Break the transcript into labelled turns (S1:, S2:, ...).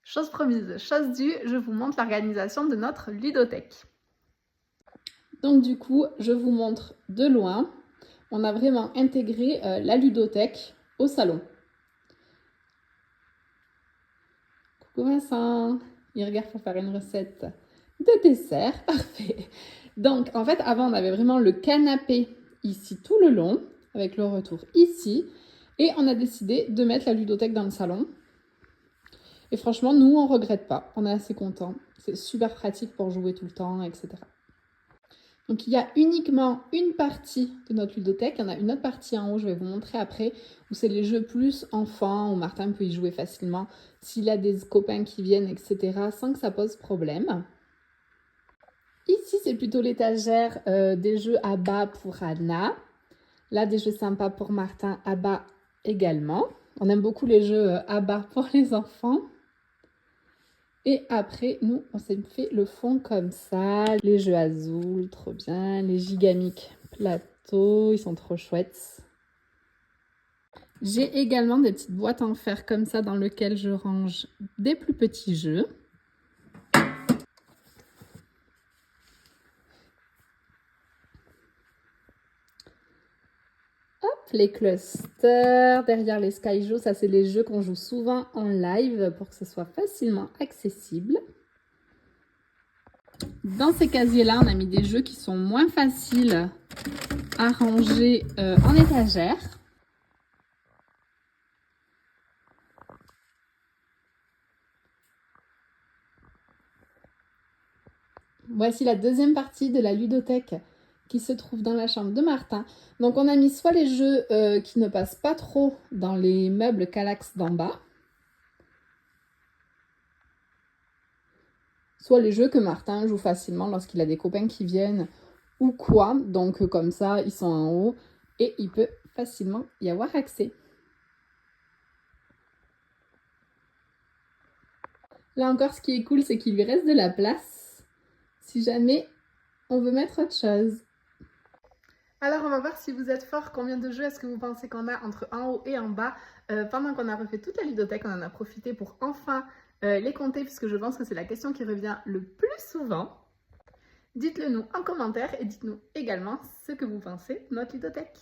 S1: Chose promise, chose due, je vous montre l'organisation de notre ludothèque. Donc du coup, je vous montre de loin. On a vraiment intégré la ludothèque au salon. Coucou Vincent, il regarde pour faire une recette de dessert. Parfait. Donc en fait, avant, on avait vraiment le canapé ici tout le long, avec le retour ici. Et on a décidé de mettre la ludothèque dans le salon. Et franchement, nous, on ne regrette pas. On est assez contents. C'est super pratique pour jouer tout le temps, etc. Donc, il y a uniquement une partie de notre ludothèque. Il y en a une autre partie en haut, je vais vous montrer après, où c'est les jeux plus enfants, où Martin peut y jouer facilement s'il a des copains qui viennent, etc., sans que ça pose problème. Ici, c'est plutôt l'étagère des jeux à bas pour Anna. Là, des jeux sympas pour Martin, à bas également. On aime beaucoup les jeux à bas pour les enfants. Et après, nous, on s'est fait le fond comme ça. Les jeux Azul, trop bien. Les Gigamic plateau, ils sont trop chouettes. J'ai également des petites boîtes en fer comme ça dans lesquelles je range des plus petits jeux. Hop, les clusters. Derrière les Skyjo, ça c'est les jeux qu'on joue souvent en live pour que ce soit facilement accessible. Dans ces casiers-là, on a mis des jeux qui sont moins faciles à ranger en étagère. Voici la deuxième partie de la ludothèque qui se trouve dans la chambre de Martin. Donc on a mis soit les jeux qui ne passent pas trop dans les meubles Kallax d'en bas, soit les jeux que Martin joue facilement lorsqu'il a des copains qui viennent ou quoi. Donc comme ça, ils sont en haut et il peut facilement y avoir accès. Là encore, ce qui est cool, c'est qu'il lui reste de la place si jamais on veut mettre autre chose. Alors on va voir si vous êtes fort, combien de jeux est-ce que vous pensez qu'on a entre en haut et en bas. Pendant qu'on a refait toute la ludothèque, on en a profité pour enfin les compter, puisque je pense que c'est la question qui revient le plus souvent. Dites-le nous en commentaire et dites-nous également ce que vous pensez de notre ludothèque.